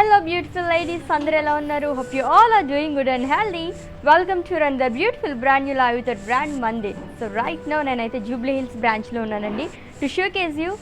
Hello beautiful ladies, అందరూ ఎలా ఉన్నారు? Hope you all are doing good and healthy. Welcome to another beautiful brand new live with our brand Monday. So right now నేనైతే Jubilee hills బ్రాంచ్లో ఉన్నానండి. To showcase you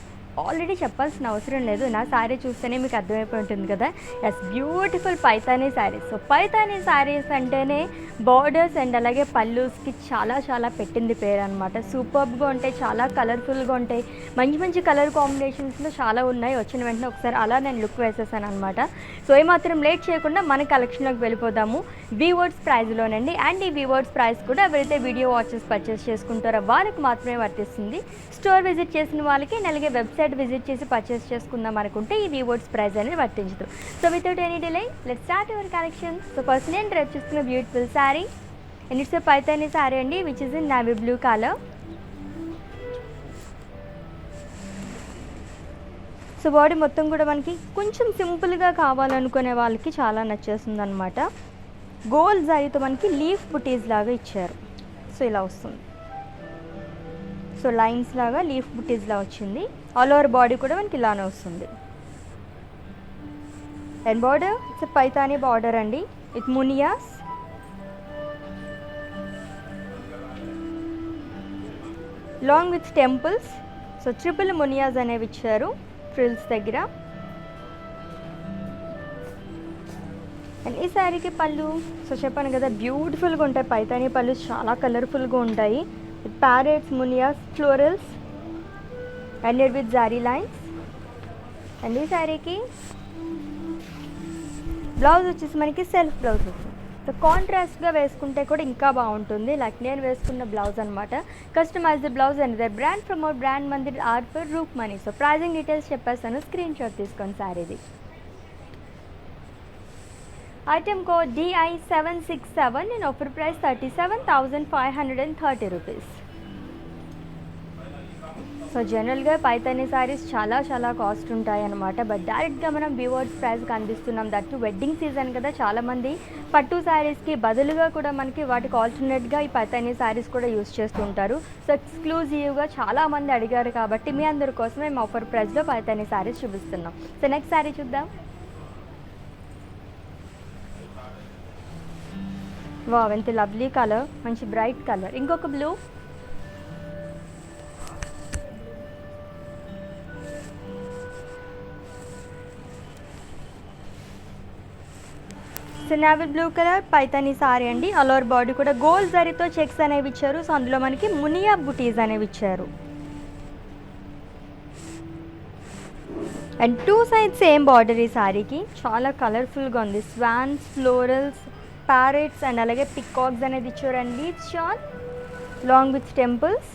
already చెప్పాల్సిన అవసరం లేదు, నా శారీ చూస్తేనే మీకు అర్థమైపోయి ఉంటుంది కదా. Yes, beautiful Paithani saris. So Paithani saris అంటేనే బార్డర్స్ అండ్ అలాగే పల్లూస్కి చాలా చాలా పెట్టింది పేరు అనమాట. సూపర్బ్గా ఉంటాయి, చాలా కలర్ఫుల్గా ఉంటాయి, మంచి మంచి కలర్ కాంబినేషన్స్లో చాలా ఉన్నాయి. వచ్చిన వెంటనే ఒకసారి అలా నేను లుక్ వేసేసాను అనమాట. సో ఏమాత్రం లేట్ చేయకుండా మన కలెక్షన్లోకి వెళ్ళిపోదాము. వీవర్డ్స్ ప్రైస్లోనండి. అండ్ ఈ వీవర్డ్స్ ప్రైస్ కూడా ఎవరైతే వీడియో వాచెస్ పర్చేస్ చేసుకుంటారో వాళ్ళకి మాత్రమే వర్తిస్తుంది. స్టోర్ విజిట్ చేసిన వాళ్ళకి అలాగే వెబ్సైట్ విజిట్ చేసి పర్చేస్ చేసుకుందాం అనుకుంటే ఈ వీవర్డ్స్ ప్రైస్ అనేది వర్తించదు. So without any delay let's start your collection. So first నేను డ్రైవ్ చేసుకున్న beautiful sari and it's Paithani sari అండి, which is in navy blue colour. So body మొత్తం కూడా మనకి కొంచెం సింపుల్గా కావాలనుకునే వాళ్ళకి చాలా నచ్చేస్తుంది అనమాట. గోల్డ్ జరీతో మనకి లీఫ్ బుటీస్ లాగా ఇచ్చారు. సో ఇలా వస్తుంది. సో లైన్స్ లాగా లీఫ్ బుటీస్లా వచ్చింది. ఆల్ ఓవర్ బాడీ కూడా మనకి ఇలానే వస్తుంది. And border it's Paithani border అండి with munias. Long with temples. So triple munias అనేవి ఇచ్చారు ఫ్రిల్స్ దగ్గర. అండ్ ఈ శారీకి పళ్ళు, సో చెప్పాను కదా బ్యూటిఫుల్గా ఉంటాయి పైతానీ పళ్ళు, చాలా కలర్ఫుల్గా ఉంటాయి. With parrots, మునియాస్, florals and with జారీ లైన్స్. అండ్ ఈ శారీకి బ్లౌజ్ వచ్చేసి మనకి సెల్ఫ్ బ్లౌజ్ వస్తుంది. సో కాంట్రాస్ట్గా వేసుకుంటే కూడా ఇంకా బాగుంటుంది. లైక్ నేను వేసుకున్న బ్లౌజ్ అనమాట. Customized blouse and their brand from our brand Mandir ఆర్ ఫర్ రూప్ మనీ. సో ప్రైజింగ్ డీటెయిల్స్ చెప్పేస్తాను, స్క్రీన్ షాట్ తీసుకోండి శారీది. Item code DI767 and offer price 37,530 rupees. So జనరల్గా పైతానీ శారీస్ చాలా చాలా కాస్ట్ ఉంటాయి అనమాట. బట్ డైరెక్ట్గా మనం వీవర్డ్స్ ప్రైస్కి అందిస్తున్నాం. దట్టు వెడ్డింగ్ సీజన్ కదా, చాలామంది పట్టు శారీస్కి బదులుగా కూడా మనకి వాటికి ఆల్టర్నేట్గా ఈ పైతానీ శారీస్ కూడా యూస్ చేస్తుంటారు. సో ఎక్స్క్లూజివ్గా చాలామంది అడిగారు కాబట్టి మీ అందరి కోసం మేము ఆఫర్ ప్రైస్లో పైతానీ శారీస్ చూపిస్తున్నాం. సో నెక్స్ట్ శారీ చూద్దాం. వావ్, ఎంత లవ్లీ కలర్, మంచి బ్రైట్ కలర్. ఇంకొక blue. So navy blue colour Paithani sari అండి. ఆల్ ఓవర్ బాడీ కూడా గోల్డ్ జరీతో చెక్స్ అనేవి ఇచ్చారు. సో అందులో మనకి మునియా బుటీస్ అనేవి ఇచ్చారు. And two sides same border ఈ సారీకి. చాలా కలర్ఫుల్గా ఉంది. స్వాన్స్, ఫ్లోరల్స్, ప్యారెట్స్ అండ్ అలాగే పికాక్స్ అనేది ఇచ్చారు. And leaves shown long with temples.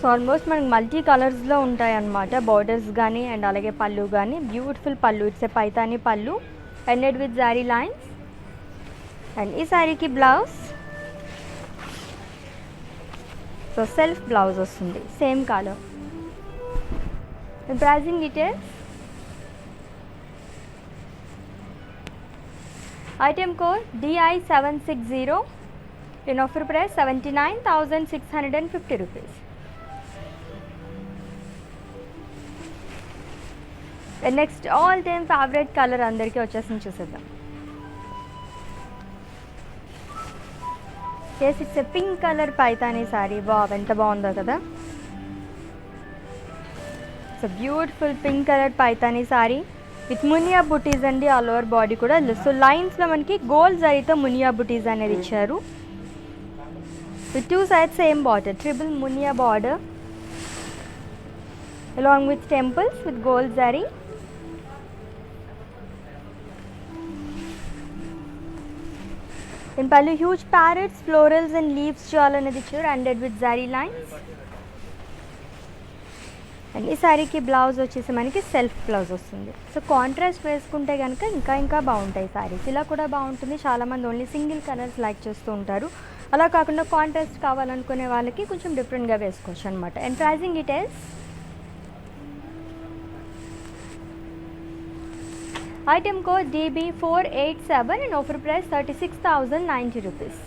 So almost మనకి మల్టీ కలర్స్లో ఉంటాయి అన్నమాట బార్డర్స్ కానీ అండ్ అలాగే పళ్ళు కానీ. బ్యూటిఫుల్ పళ్ళు, ఇట్స్ ఏ పైతానీ పళ్ళు అండ్ విత్ జారీ లైన్స్. అండ్ ఈ శారీకి బ్లౌజ్, సో సెల్ఫ్ బ్లౌజ్ వస్తుంది same colour. Pricing details. Item code DI760 in offer price 79,650 rupees. And next all time favorite color అందరికీ వచ్చేసింది, చూసేద్దాం. yes, it's a pink color Paithani sari. బాబ్ ఎంత బాగుందో కదా. So beautiful pink colour Paithani sari with muniya butis అండి. All over body కూడా. సో లైన్స్లో మనకి గోల్డ్ జరీతో మునియా బుటీస్ అనేది ఇచ్చారు. With two sides same border, triple muniya border along with temples with gold zari. In pallu huge parrots, florals and leaves jaal అనేది ఇచ్చారు. And with zari lines. And ఈ శారీకి బ్లౌజ్ వచ్చేసి మనకి సెల్ఫ్ బ్లౌజ్ వస్తుంది. సో కాంట్రాస్ట్ వేసుకుంటే కనుక ఇంకా ఇంకా బాగుంటాయి శారీస్. ఇలా కూడా బాగుంటుంది. చాలామంది ఓన్లీ సింగిల్ కలర్స్ లైక్ చేస్తూ ఉంటారు. అలా కాకుండా కాంట్రాస్ట్ కావాలనుకునే వాళ్ళకి కొంచెం డిఫరెంట్గా వేసుకోవచ్చు అనమాట. And pricing details. Item code DB487 and offer price 36,090 rupees.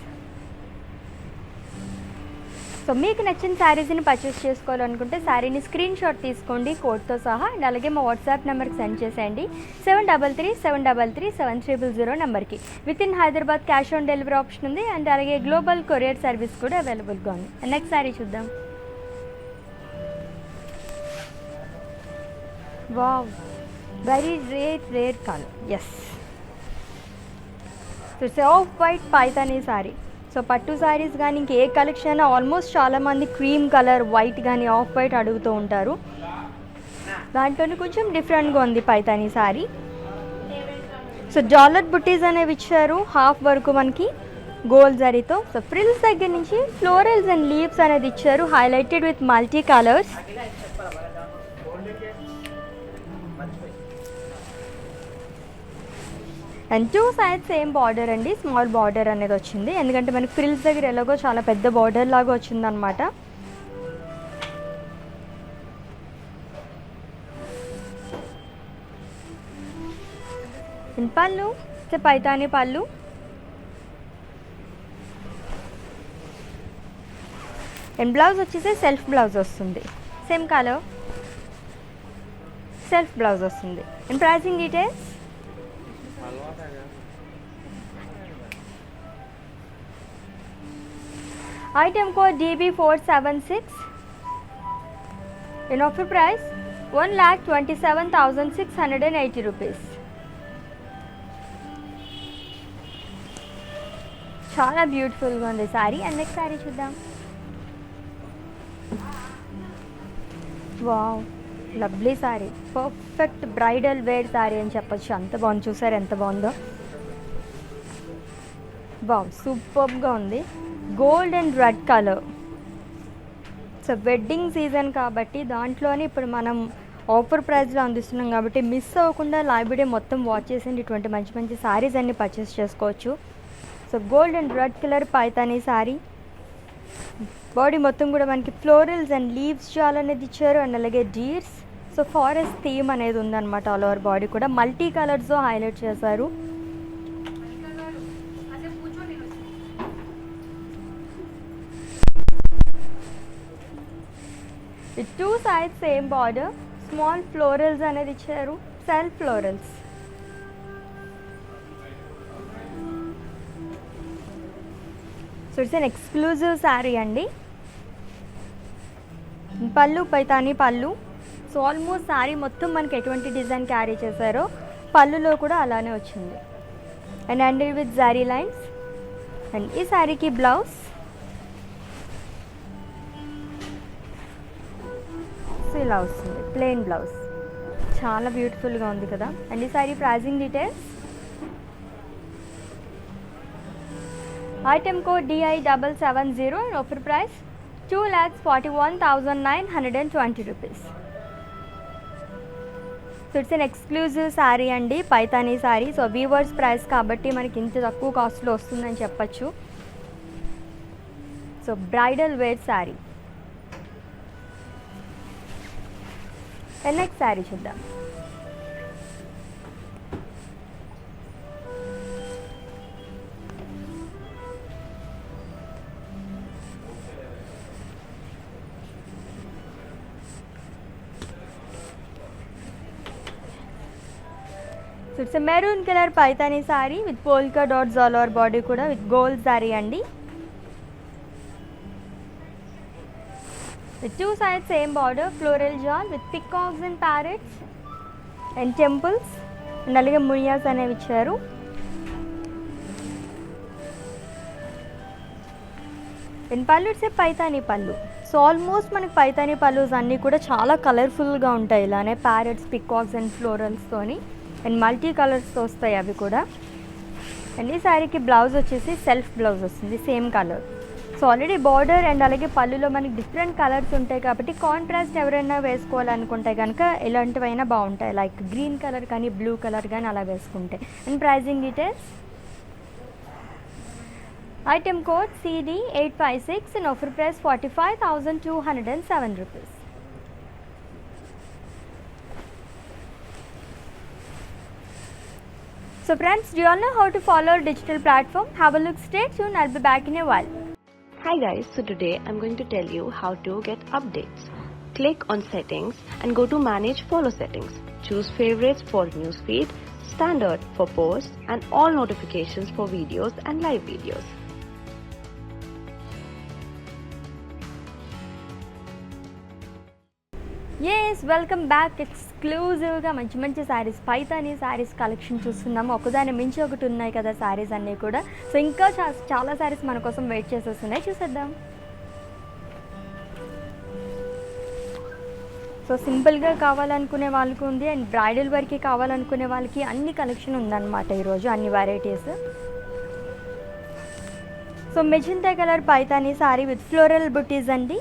So మీకు నచ్చిన శారీస్ని పర్చేస్ చేసుకోవాలనుకుంటే శారీని స్క్రీన్ షాట్ తీసుకోండి కోడ్తో సహా, అండ్ అలాగే మా వాట్సాప్ నెంబర్కి సెండ్ చేసేయండి 7337337300 నెంబర్కి. With in Hyderabad cash on delivery option ఉంది, అండ్ అలాగే గ్లోబల్ కొరియర్ సర్వీస్ కూడా అవైలబుల్గా ఉంది. నెక్స్ట్ శారీ చూద్దాం. Wow, very rare colour. Yes, so it's off white Paithani sari. So పట్టు శారీస్ కానీ ఇంకే కలెక్షన్ అయినా ఆల్మోస్ట్ చాలామంది క్రీమ్ కలర్, వైట్ కానీ ఆఫ్ వైట్ అడుగుతూ ఉంటారు. దాంట్లోనే కొంచెం డిఫరెంట్గా ఉంది పైతానీ శారీ. సో జాలర్ బుట్టీస్ అనేవి ఇచ్చారు హాఫ్ వరకు మనకి గోల్డ్ జరీతో. సో ఫ్రిల్స్ దగ్గర నుంచి ఫ్లోరల్స్ అండ్ లీవ్స్ అనేది ఇచ్చారు, highlighted with multi colours. And two sides same border అండి, స్మాల్ బార్డర్ అనేది వచ్చింది, ఎందుకంటే మనకి ఫ్రిల్స్ దగ్గర ఎలాగో చాలా పెద్ద బార్డర్ లాగా వచ్చిందనమాట. పళ్ళు పైతానీ పళ్ళు. అండ్ బ్లౌజ్ వచ్చేసి సెల్ఫ్ బ్లౌజ్ వస్తుంది, సేమ్ కలర్ సెల్ఫ్ బ్లౌజ్ వస్తుంది. And pricing details. Item code DB476. In offer price 1,27,680 rupees. చాలా బ్యూటిఫుల్గా ఉంది శారీ. అండ్ నెక్స్ట్ శారీ చూద్దాం. Wow, lovely sari, perfect bridal wear sari అని చెప్పొచ్చు. అంత బాగుంది, చూసారు ఎంత బాగుందో. వావ్, సూపర్గా ఉంది. Gold and red colour. So wedding season కాబట్టి దాంట్లోనే ఇప్పుడు మనం ఆఫర్ ప్రైస్లో అందిస్తున్నాం కాబట్టి మిస్ అవ్వకుండా లైవ్ వీడియో మొత్తం వాచ్ చేసి ఇటువంటి మంచి మంచి శారీస్ అన్ని పర్చేస్ చేసుకోవచ్చు. So gold and red colour Paithani sari. Body మొత్తం కూడా మనకి ఫ్లోరల్స్ అండ్ లీవ్స్ చాలా అనేది ఇచ్చారు, అండ్ అలాగే డీర్స్. సో ఫారెస్ట్ థీమ్ అనేది ఉందన్నమాట. ఆల్ ఓవర్ బాడీ కూడా మల్టీ కలర్స్తో హైలైట్ చేశారు. With two sides same border, small florals అనేది ఇచ్చారు, self florals. So it's an exclusive sari అండి. పళ్ళు పైతానీ పళ్ళు. సో ఆల్మోస్ట్ శారీ మొత్తం మనకి ఎటువంటి డిజైన్ క్యారీ చేశారో పళ్ళులో కూడా అలానే వచ్చింది. అండ్ అండర్ విత్ జారీ లైన్స్. అండ్ ఈ శారీకి బ్లౌజ్ ఇలా వస్తుంది, ప్లెయిన్ బ్లౌజ్. చాలా బ్యూటిఫుల్గా ఉంది కదా. అండ్ ఈ sari pricing details. Item code DI770 and offer price 2,41,920 rupees. So it's an exclusive sari అండి, Paithani sari. So weavers price కాబట్టి మనకి ఇంత తక్కువ కాస్ట్లో వస్తుందని చెప్పచ్చు. So bridal wear sari. Next sari చూద్దాం. So it's maroon colour Paithani sari with polka dots all over body కూడా విత్ గోల్డ్ శారీ అండి. With two sides same border, floral jawl with peacocks and parrots and temples, and అలాగే మునియాస్ అనేవి ఇచ్చారు. అండ్ పళ్ళు ఇట్స్ పైతానీ పళ్ళు. So almost మనకి పైతానీ పళ్ళుస్ అన్నీ కూడా చాలా కలర్ఫుల్గా ఉంటాయి, ఇలానే ప్యారెట్స్, పికాక్స్ అండ్ ఫ్లోరల్స్తోని అండ్ మల్టీ కలర్స్తో వస్తాయి అవి కూడా. అండ్ ఈ శారీకి బ్లౌజ్ వచ్చేసి సెల్ఫ్ బ్లౌజ్ వస్తుంది, same colour. So already border and అలాగే పళ్ళులో మనకి డిఫరెంట్ కలర్స్ ఉంటాయి కాబట్టి కాంట్రాస్ట్ ఎవరైనా వేసుకోవాలనుకుంటే కనుక ఇలాంటివైనా బాగుంటాయి, లైక్ గ్రీన్ కలర్ కానీ బ్లూ కలర్ కానీ అలా వేసుకుంటే. And pricing details. Item code CD856 and offer price 45,207 rupees. So friends, do you all know how to follow our digital platform? Have a look, stay tuned, I'll be back in a while. Hi guys, so today I'm going to tell you how to get updates. Click on settings and go to manage follow settings. Choose favorites for newsfeed, standard for posts and all notifications for videos and live videos. Yes, welcome back. ఎక్స్క్లూజివ్గా మంచి మంచి saris Paithani saris collection చూస్తున్నాము. ఒకదాని మించి ఒకటి ఉన్నాయి కదా శారీస్ అన్నీ కూడా. సో ఇంకా చాలా శారీస్ మన కోసం వెయిట్ చేసేస్తున్నాయి, చూసేద్దాం. సో సింపుల్గా కావాలనుకునే వాళ్ళకి ఉంది అండ్ బ్రైడల్ వరకు కావాలనుకునే వాళ్ళకి అన్ని కలెక్షన్ ఉందన్నమాట ఈరోజు, అన్ని varieties. So magenta colour Paithani sari with floral butis అండి.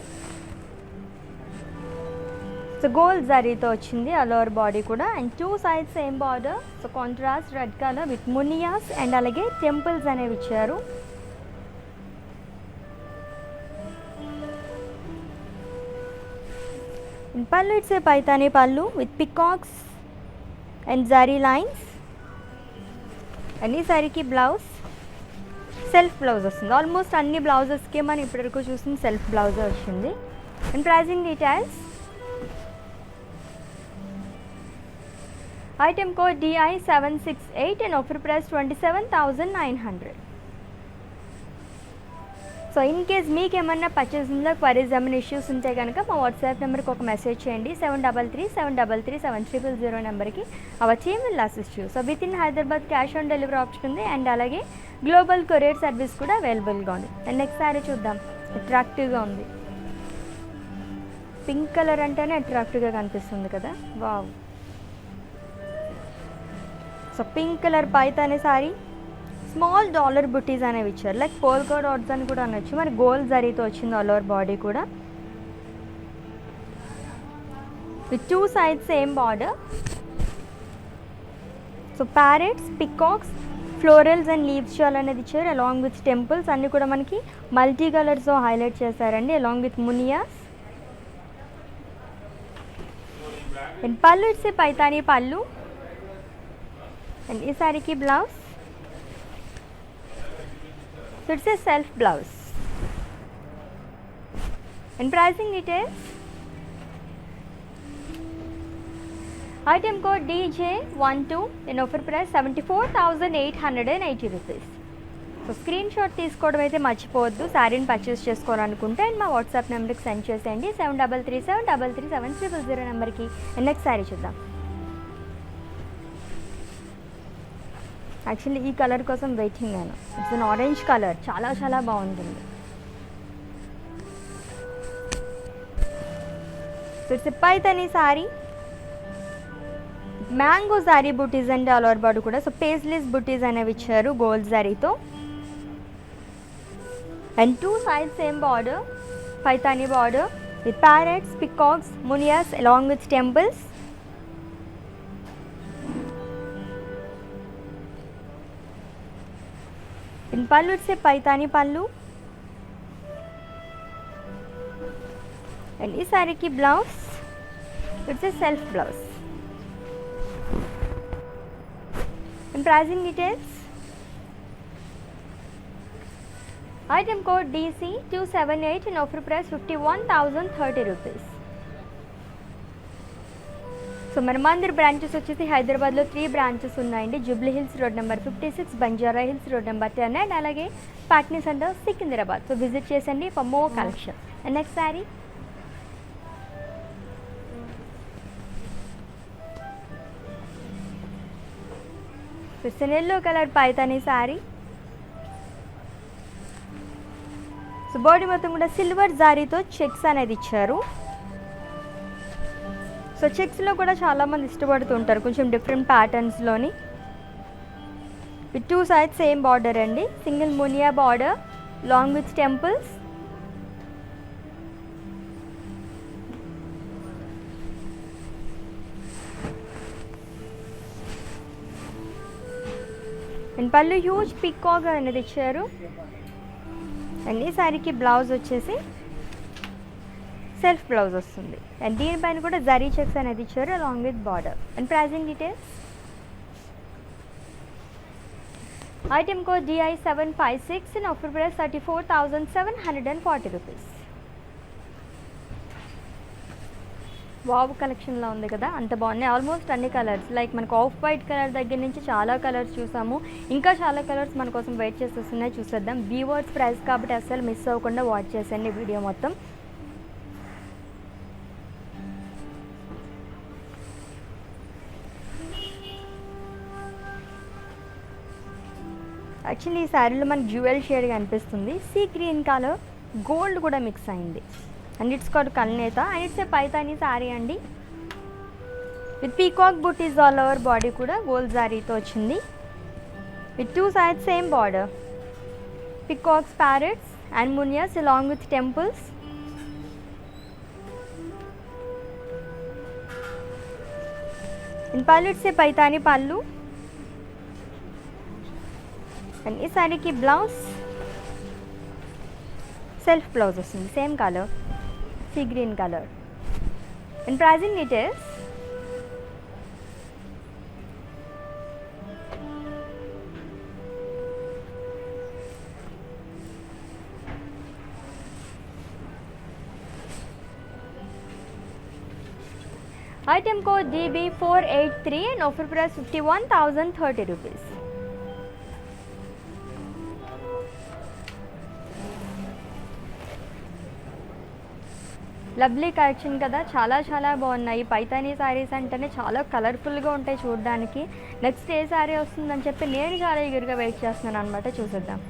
సో గోల్డ్ జరీతో వచ్చింది అలోవర్ బాడీ కూడా and 2 sides same border. So contrast red colour with munias and అలాగే టెంపుల్స్ అనేవి ఇచ్చారు. Pallu it's a Paithani pallu with peacocks and zari lines. అన్ని సారీకి బ్లౌజ్ సెల్ఫ్ బ్లౌజ్ వస్తుంది. ఆల్మోస్ట్ అన్ని బ్లౌజెస్కి మనం ఇప్పటివరకు చూసిన సెల్ఫ్ బ్లౌజే వచ్చింది. And pricing details. Item code DI768 and offer price 27,900. So in case మీకు ఏమన్నా పర్చేసింగ్లో క్వరీస్ ఏమైనా ఇష్యూస్ ఉంటే కనుక మా వాట్సాప్ నెంబర్కి ఒక మెసేజ్ చేయండి. 7337337300 నెంబర్కి our team will assist you. So with in Hyderabad cash on delivery option ఉంది అండ్ అలాగే గ్లోబల్ కొరియర్ సర్వీస్ కూడా అవైలబుల్గా ఉంది. అండ్ నెక్స్ట్ సారీ చూద్దాం. అట్రాక్టివ్గా ఉంది. పింక్ కలర్ అంటేనే అట్రాక్టివ్గా కనిపిస్తుంది కదా. Wow. So pink colour Paithani sorry small dollar బుటీస్ అనేవి ఇచ్చారు, లైక్ పోల్కా డాట్స్ అని కూడా అనొచ్చు. మరి గోల్డ్ జరీతో వచ్చింది ఆల్ ఓవర్ బాడీ కూడా with 2 sides same border. So parrots, peacocks, florals and leaves shawl అనేది ఇచ్చారు అలాంగ్ విత్ టెంపుల్స్. అన్నీ కూడా మనకి మల్టీ కలర్స్తో హైలైట్ చేశారండి అలాంగ్ విత్ మునియాస్. అండ్ పళ్ళు ఇట్సే పైతాని పళ్ళు అండ్ ఈ సారీకి blouse. So it's a self blouse. And pricing details. Item code DJ12 and offer price 74,880 rupees. So screen shot తీసుకోవడం అయితే మర్చిపోవద్దు శారీని పర్చేస్ చేసుకోవాలనుకుంటే. అండ్ మా వాట్సాప్ నెంబర్కి సెండ్ చేసేయండి 7337337300 నెంబర్కి. అండ్ నెక్స్ట్ శారీ చూద్దాం. యాక్చువల్లీ ఈ కలర్ కోసం వెయిటింగ్ నేను. ఇట్స్ అన్ ఆరెంజ్ కలర్, చాలా చాలా బాగుంటుంది. So it's Paithani sari mango zari butis and all over body కూడా. సో పేస్లెస్ బుటీస్ అనేవి ఇచ్చారు గోల్డ్ సారీతో and 2 sides same border Paithani border with parrots, peacocks, munias along with temples. In pallu से पैतानी पल्लू एंड इस साड़ी की blouse it's a self blouse. And pricing details. Item code DC278 and offer price 51,030 rupees. So మన Mandir branches వచ్చేసి హైదరాబాద్లో 3 branches ఉన్నాయండి. Jubilee Hills Road number 56, Banjara Hills Road number 10 and అలాగే Patny Centre Secunderabad. So visit చేసండి for more collection. And next sari it's an yellow colour Paithani sari. So body మొత్తం కూడా silver జారీతో checks అనేది ఇచ్చారు. సో చెక్స్లో కూడా చాలామంది ఇష్టపడుతుంటారు కొంచెం డిఫరెంట్ ప్యాటర్న్స్లోని. విత్ 2 sides సేమ్ బార్డర్ అండి. Single muniya border long with temples. And pallu huge peacock అనేది ఇచ్చారు. అండ్ ఈ శారీకి బ్లౌజ్ వచ్చేసి సెల్ఫ్ బ్లౌజ్ వస్తుంది అండ్ దీనిపైన కూడా జరీ చెక్స్ అనేది ఇచ్చారు along with border. And pricing details. Item code DI756 in offer price 34,740 rupees. Wow కలెక్షన్లో ఉంది కదా, అంత బాగున్నాయి. ఆల్మోస్ట్ అన్ని కలర్స్, లైక్ మనకు ఆఫ్ వైట్ కలర్ దగ్గర నుంచి చాలా కలర్స్ చూసాము. ఇంకా చాలా కలర్స్ మన కోసం వెయిట్ చేసేస్తున్నాయి, చూసేద్దాం. వీవర్స్ ప్రైస్ కాబట్టి అస్సలు మిస్ అవ్వకుండా వాచ్ చేసేయండి వీడియో మొత్తం. యాక్చువల్లీ ఈ శారీలో మనకి జ్యువెల్ షేడ్గా అనిపిస్తుంది. సీ గ్రీన్ కలర్ గోల్డ్ కూడా మిక్స్ అయింది. And it's called Kalnetha and it's a Paithani sari అండి. With peacock butis all over body కూడా గోల్డ్ శారీతో వచ్చింది. With two sides same border, peacocks, parrots and munias along with temples. In pallu it's a Paithani పళ్ళు. And ఈ శారీకి blouse self blouse వస్తుంది, same colour, sea green colour. And pricing details. Item code DB483 and offer price 51,030 rupees. Lovely collection కదా, చాలా చాలా బాగున్నాయి. పైతానీ శారీస్ అంటేనే చాలా కలర్ఫుల్గా ఉంటాయి చూడడానికి. నెక్స్ట్ ఏ శారీ వస్తుందని చెప్పి నేను చాలా ఈగర్గా వెయిట్ చేస్తున్నాను అనమాట, చూసేద్దాం.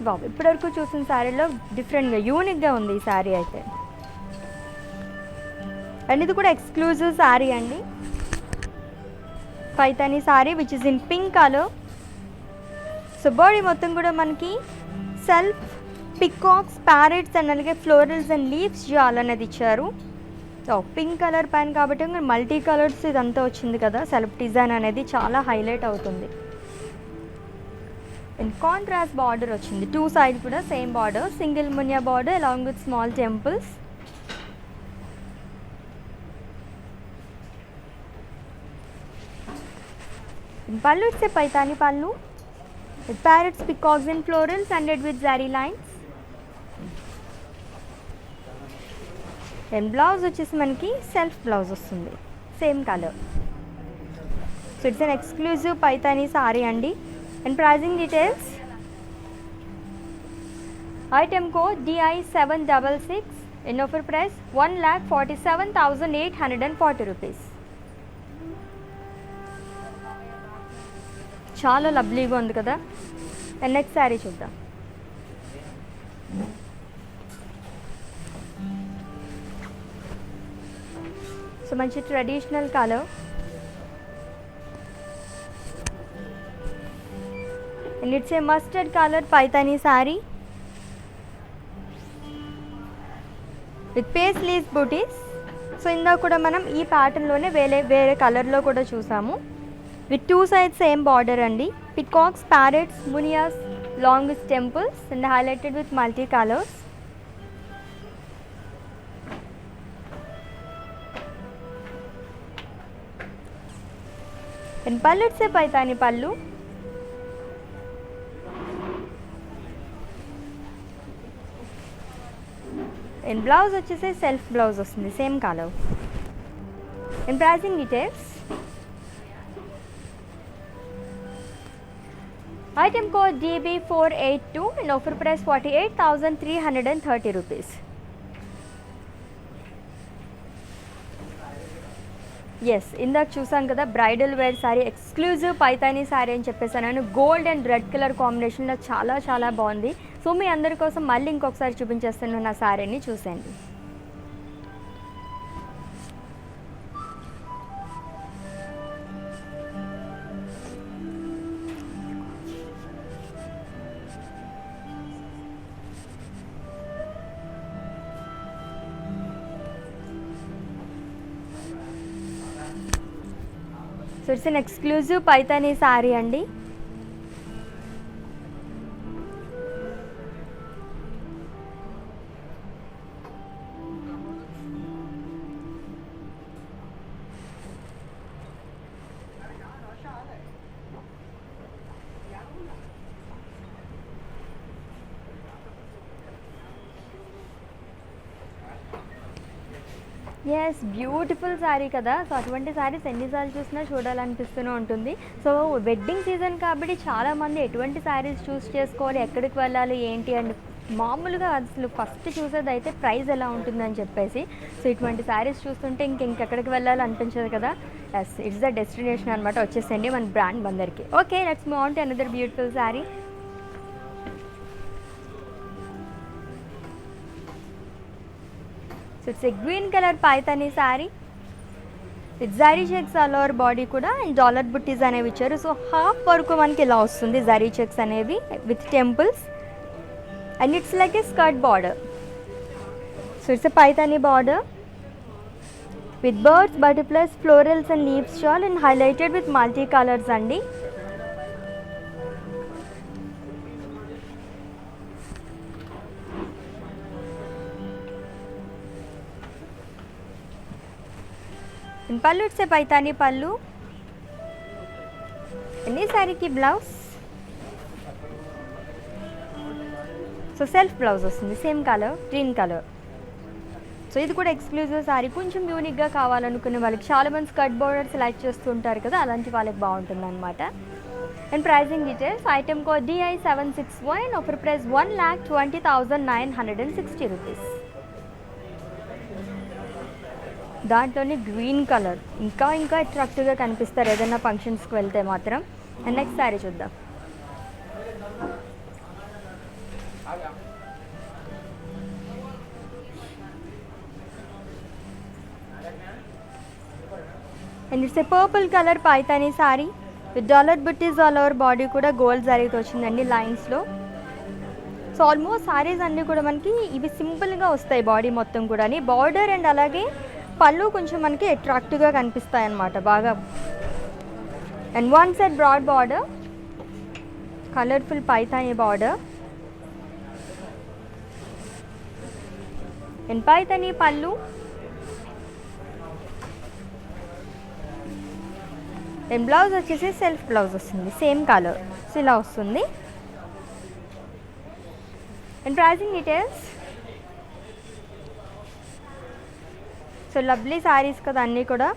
బాబు ఇప్పటివరకు చూసిన శారీలో డిఫరెంట్గా యూనిక్గా ఉంది ఈ శారీ అయితే. అండ్ ఇది కూడా ఎక్స్క్లూజివ్ శారీ అండి, Paithani sari which is in pink colour. So body మొత్తం కూడా మనకి సెల్ఫ్ పికాక్స్, ప్యారెట్స్ అండ్ అలాగే ఫ్లోరల్స్ అండ్ లీవ్స్ జాల్ అనేది ఇచ్చారు. పింక్ కలర్ పైన కాబట్టి మల్టీ కలర్స్ ఇదంతా వచ్చింది కదా, సెల్ఫ్ డిజైన్ అనేది చాలా హైలైట్ అవుతుంది. అండ్ కాంట్రాస్ట్ బార్డర్ వచ్చింది, టూ సైడ్ కూడా same border, single muniya border along with small temples. Pallu it's a Paithani pallu with parrots, peacocks and florals ended with zari lines. And blouse వచ్చేసి మనకి సెల్ఫ్ బ్లౌజ్ వస్తుంది, same colour. So it's an exclusive Paithani sari అండి. And pricing details. Item code DI766 in offer price 1,47,840 rupees. చాలా లవ్లీగా ఉంది కదా. And next sari చూద్దాం. So మంచి traditional colour and it's a mustard colour Paithani sari with paisleys butis. So ఇందాక కూడా మనం ఈ ప్యాటర్న్లోనే వేరే కలర్లో కూడా చూసాము. With two sides same border అండి, peacocks, parrots, మునియాస్, long temples and highlighted with multi colours. And pallu it's a Paithani పళ్ళు. అండ్ బ్లౌజ్ వచ్చేసి సెల్ఫ్ బ్లౌజ్ వస్తుంది, same colour. And pricing details. Item code DB482 and offer price 48,330 rupees. Yes, ఇందాక చూసాం కదా bridal wear sari, exclusive Paithani sari అని చెప్పేసాను. Gold and red colour కాంబినేషన్లో చాలా చాలా బాగుంది. సో మీ అందరి కోసం మళ్ళీ ఇంకొకసారి చూపించేస్తాను నా శారీని, చూసేయండి. So it's an exclusive Paithani sari అండి. ఎస్ బ్యూటిఫుల్ శారీ కదా. సో అటువంటి శారీస్ ఎన్నిసార్లు చూసినా చూడాలనిపిస్తూనే ఉంటుంది. సో వెడ్డింగ్ సీజన్ కాబట్టి చాలామంది ఎటువంటి శారీస్ చూస్ చేసుకోవాలి, ఎక్కడికి వెళ్ళాలి ఏంటి అని మామూలుగా అసలు ఫస్ట్ చూసేది అయితే ప్రైస్ ఎలా ఉంటుందని చెప్పేసి. సో ఇటువంటి శారీస్ చూస్తుంటే ఇంకెక్కడికి వెళ్ళాలి అనిపించదు కదా. ఎస్ ఇట్స్ ద డెస్టినేషన్ అనమాట. వచ్చేసండి మన బ్రాండ్ బందర్కి. Okay let's move on to another beautiful sari. So it's a green colour Paithani sari with zari checks all over body కూడా అండ్ డాలర్ బుట్టీస్ అనేవి ఇచ్చారు. సో హాఫ్ వరకు మనకి ఇలా వస్తుంది జరీ చెక్స్ అనేవి with temples and it's like a skirt border. So it's a Paithani border with birds, butterflies, florals and leaves shawl and highlighted with multi colours అండి. Pallu it's Paithani పళ్ళు ఎన్ని శారీకి బ్లౌజ్. సో సెల్ఫ్ బ్లౌజ్ వస్తుంది same colour green colour. So ఇది కూడా exclusive sari. కొంచెం యూనిక్గా కావాలనుకునే వాళ్ళకి, చాలామంది స్కర్ట్ బోర్డర్ సెలెక్ట్ చేస్తుంటారు కదా, అలాంటి వాళ్ళకి బాగుంటుంది అనమాట. And pricing details item code DI761 and offer price 1,20,960 rupees. దాంట్లోనే గ్రీన్ కలర్ ఇంకా అట్రాక్టివ్గా కనిపిస్తారు ఏదైనా ఫంక్షన్స్కి వెళ్తే మాత్రం. అండ్ నెక్స్ట్ శారీ చూద్దాం. And it's a purple colour Paithani sari with dollar buttis all over body కూడా గోల్డ్ శారీతో వచ్చిందండి లైన్స్లో. సో ఆల్మోస్ట్ శారీస్ అన్నీ కూడా మనకి ఇవి సింపుల్గా వస్తాయి బాడీ మొత్తం కూడా. బార్డర్ అండ్ అలాగే పళ్ళు కొంచెం మనకి అట్రాక్టివ్గా కనిపిస్తాయి అన్నమాట బాగా. And one side broad border, colourful Paithani border and Paithani పళ్ళు అండ్ బ్లౌజ్ వచ్చేసి సెల్ఫ్ బ్లౌజ్ వస్తుంది సేమ్ కలర్. సో ఇలా వస్తుంది. And pricing details. So lovely saris కదా అన్నీ కూడా,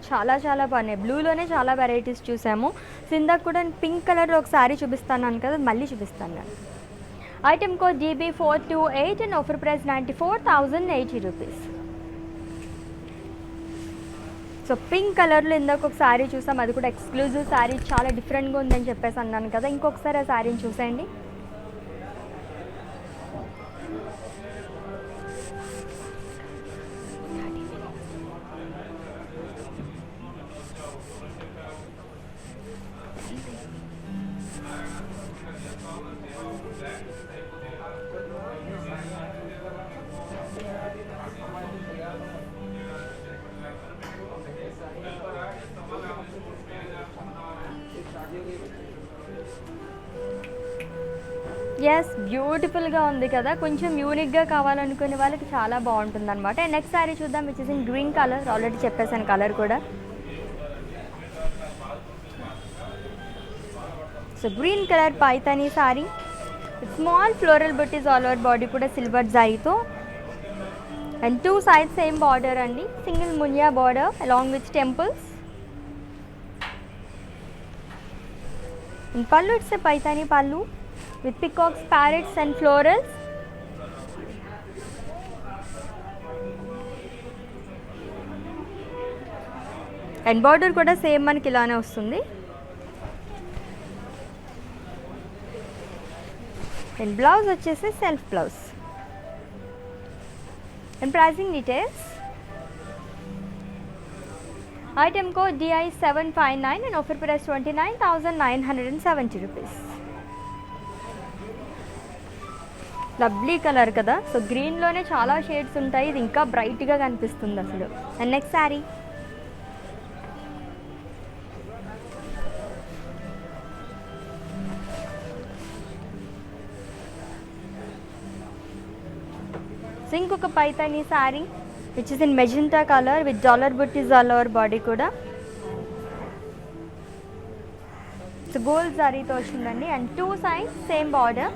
చాలా బాగున్నాయి. బ్లూలోనే చాలా వెరైటీస్ చూసాము. సో ఇందాక కూడా పింక్ కలర్లో ఒక శారీ చూపిస్తాను కదా, మళ్ళీ చూపిస్తాను నేను. Item code GB428 and offer price 94,080 rupees. So pink కలర్లో ఇందాక ఒక శారీ చూసాం, అది కూడా ఎక్స్క్లూజివ్ శారీ, చాలా డిఫరెంట్గా ఉందని చెప్పేసి అన్నాను కదా. ఇంకొకసారి ఆ శారీని చూసేయండి. ఎస్ బ్యూటిఫుల్గా ఉంది కదా. కొంచెం యూనిక్గా కావాలనుకునే వాళ్ళకి చాలా బాగుంటుంది అనమాట. నెక్స్ట్ శారీ చూద్దాం which is in green colour. Already చెప్పేసాను కలర్ కూడా. So green colour Paithani sari small floral buttis all over body కూడా సిల్వర్ జరీతో and two side same border అండి. Single muniya border along with temples. Pallu it's Paithani pallu with peacocks, parrots and florals. And border కూడా same మనకి ఇలానే వస్తుంది. And blouse వచ్చేసి self blouse. And pricing details item code DI759 and offer price 29,970 rupees. Lovely colour కదా. So గ్రీన్లోనే చాలా shades ఉంటాయి, ఇది ఇంకా బ్రైట్గా కనిపిస్తుంది అసలు. And next sari. సో ఇంకొక Paithani sari which is in magenta colour with dollar buttis all over body కూడా. సో గోల్డ్ జరీతో వచ్చిందండి. And two sides same border,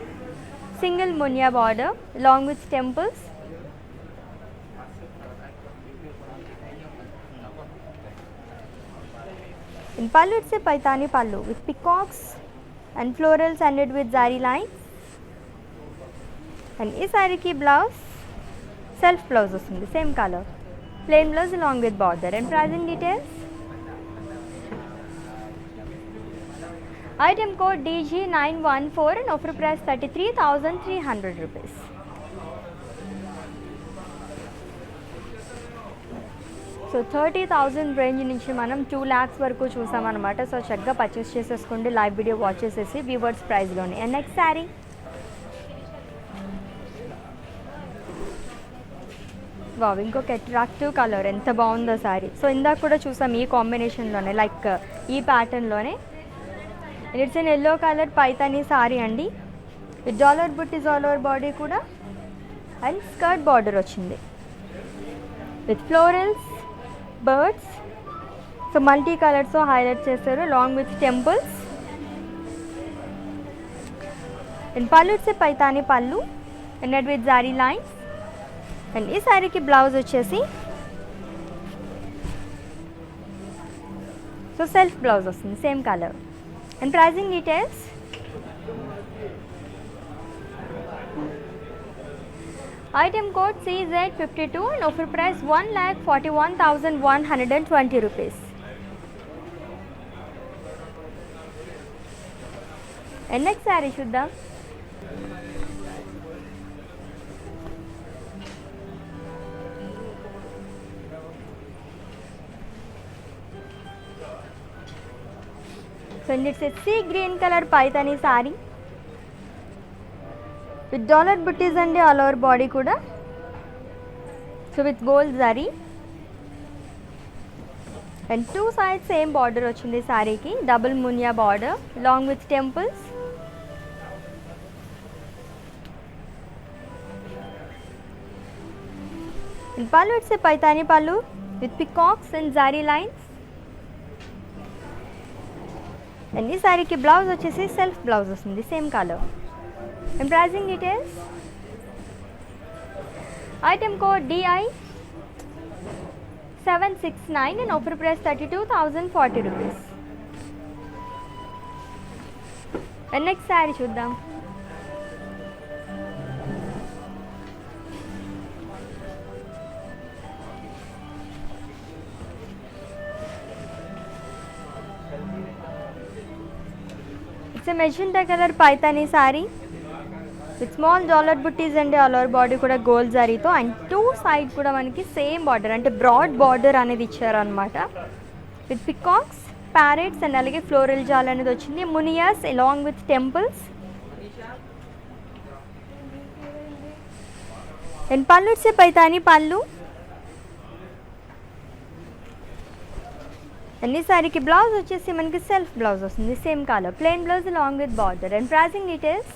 single muniya border along with temples. In pallu it's a paithani pallu with peacocks and florals ended with zari lines. And is saree ki blouse self blouse vastundi same color, plain blouse along with border. And pricing details, item code DG914 and offer price 33,300 rupees. So 30,000 range నుంచి మనం 2 lakhs వరకు చూసామన్నమాట. So చక్కగా purchase చేసేసుకోండి live video watch చేసేసి weavers ప్రైస్లోని. And next sari wow, ఇంకొక attractive colour, ఎంత బాగుందో శారీ. సో ఇందాక కూడా చూసాం ఈ కాంబినేషన్లోనే, లైక్ ఈ ప్యాటర్న్లోనే. It's an yellow colour Paithani sari అండి. With dollar buttis all over body కూడా అండ్ స్కర్ట్ బార్డర్ వచ్చింది with florals, birds. So multi కలర్స్తో హైలైట్ చేస్తారు long with temples. And pallu వచ్చే పైతానీ పళ్ళు అండ్ విత్ జారీ లైన్స్. అండ్ ఈ శారీకి బ్లౌజ్ వచ్చేసి సో సెల్ఫ్ బ్లౌజ్ వస్తుంది same colour. And pricing details, item code CZ52 and offer price 1,41,120 rupees. And next saree చూద్దాం. So it's a sea green color paithani saree with dollar butties and all over body kuda. So with gold zari and two sides same border ochindi saree ki, double munya border along with temples. And pallu it's a paithani pallu with peacocks and zari lines. And ee saree ki blouse vachesi self blouse vastundi same color. And pricing details, item code DI769 and offer price 32,040 rupees. And next saree చూద్దాం. It's a magenta color paithani saree with small dollar butties and all over body కూడా gold జరీతో and two side కూడా మనకి same border అంటే broad border అనేది ఇచ్చారనమాట. With peacocks, parrots and అలాగే floral జాల్ అనేది వచ్చింది. మునియాస్ along with temples. And pallu వచ్చే పైతాని పళ్ళు. అన్ని సారీకి బ్లౌజ్ వచ్చేసి మనకి సెల్ఫ్ బ్లౌజ్ వస్తుంది same colour, plain blouse along with border. And pricing details,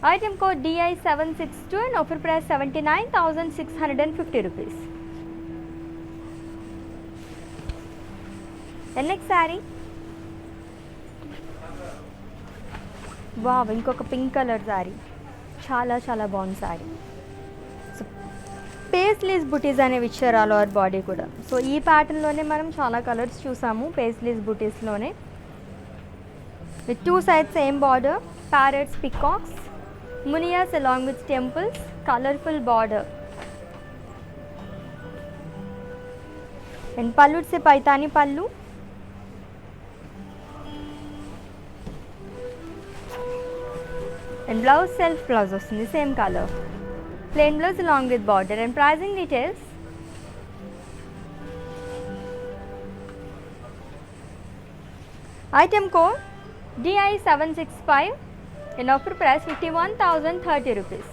item code DI762 and offer price 79,650 rupees. And next saree, wow, ఇంకొక పింక్ కలర్ saree, చాలా చాలా బాగుంది saree. సో పేస్లీస్ బుటీస్ అనేవి ఇచ్చారు ఆల్ ఓవర్ బాడీ కూడా. So ఈ ప్యాటర్న్లోనే మనం చాలా కలర్స్ చూసాము పేస్లీస్ బుటీస్లోనే. With two sides same border, parrots, peacocks, muniyas along with temples, colorful border. And pallu se paithani pallu and blouse self blouse vastundi same color, plain blouse along with border. And pricing details, item code DI765 and offer price 51,030 rupees.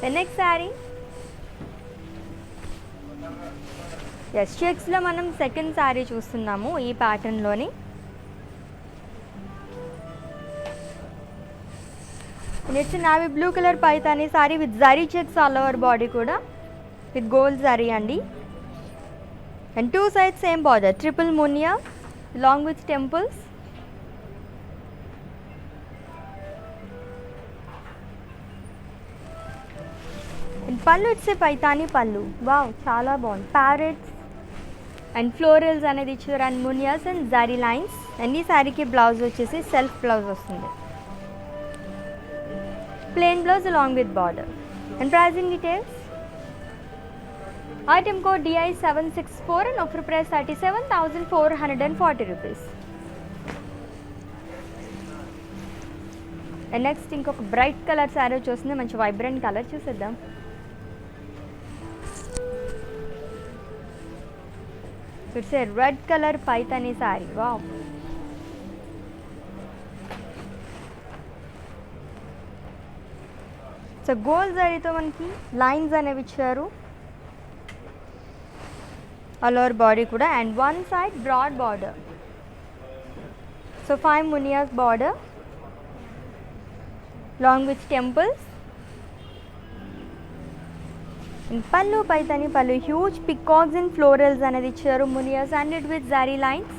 The next saree, yes, checks లో మనం second saree చూస్తున్నాము ఈ pattern లోని. Next navy blue colour Paithani saree with zari checks all over body కూడా with gold zari అండి. And two sides same border, triple munya along with temples. And pallu it's Paithani pallu. Wow, చాలా బాగుంది. Parrots and florals అనేది ఇచ్చారు and munias and zari lines. And ఈ శారీకి blouse వచ్చేసి self blouse వస్తుంది. Plain blouse along with border. And pricing details. Item code DI764 and offer price 37,440 rupees. And next ఇంకొక bright colour sari చూస్తుంది, మంచి వైబ్రెంట్ కలర్ చూసేద్దాం. It's a red colour Paithani sari. Wow, so gold జరీతో మనకి lines అనేవి ఇచ్చారు all over body కూడా. And one side broad border. So 5 munias border long with temples. Pallu Paithani pallu, huge peacocks and florals అనేది ఇచ్చారు. మునియాస్ అండ్ ఇట్ విత్ జారీ lines.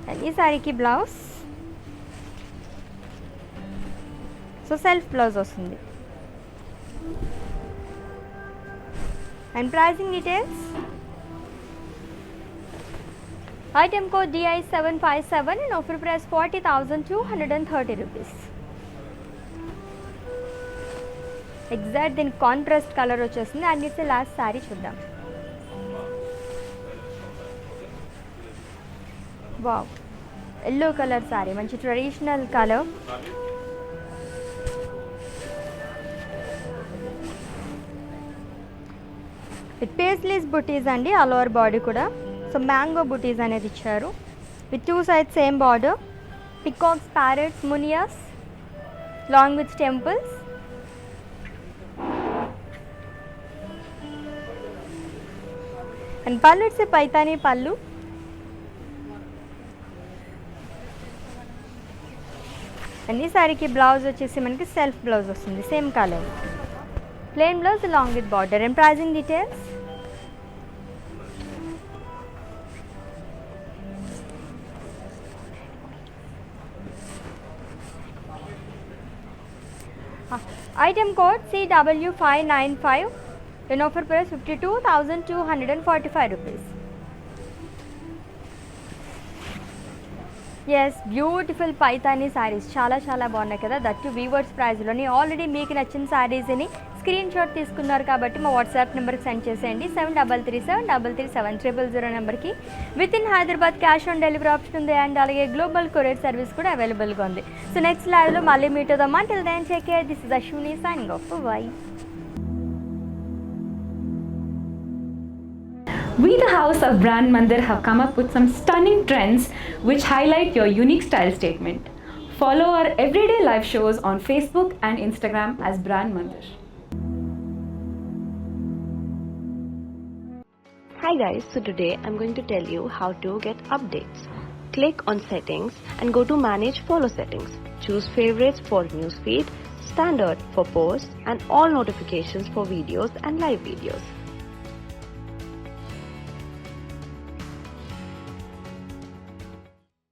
And ఈ శారీకి బ్లౌజ్, సో సెల్ఫ్ బ్లౌజ్ వస్తుంది. And pricing details. Item code DI757 and offer price 40,230 rupees. Exact దీనికి contrast colour వచ్చేస్తుంది. And it's last sari చూద్దాం. Wow, yellow colour sari, మంచి traditional colour. With paisleys butis అండి all over body కూడా. So mango butis అనేది ఇచ్చారు with 2 sides same border. Peacocks, parrots, మునియాస్ long with temples. And pallu it's Paithani pallu. And ఈ శారీకి బ్లౌజ్ వచ్చేసి మనకి సెల్ఫ్ బ్లౌజ్ వస్తుంది, same colour. Plain blouse along with border. And pricing details. Item code CW595 and offer price 52,245 rupees. Yes, beautiful Paithani saris చాలా చాలా బాగున్నాయి కదా. That weavers ప్రైజ్లోని. Already మీకు నచ్చిన శారీస్ని స్క్రీన్ షాట్ తీసుకున్నారు కాబట్టి మా వాట్సాప్ నెంబర్కి సెండ్ చేసేయండి. 7337337000 నెంబర్కి. With in Hyderabad cash on delivery option ఉంది. అండ్ అలాగే గ్లోబల్ కొరియర్ సర్వీస్ కూడా అవైలబుల్గా ఉంది. సో నెక్స్ట్ లైవ్లో మళ్ళీ మీట్ అవుదాం. Until then take care. This is Ashwini signing off. Bye. We, the House of Brand Mandir, have come up with some stunning trends which highlight your unique style statement. Follow our everyday live shows on Facebook and Instagram as Brand Mandir. Hi guys, so today I'm going to tell you how to get updates. Click on settings and go to manage follow settings. Choose favorites for newsfeed, standard for posts and all notifications for videos and live videos.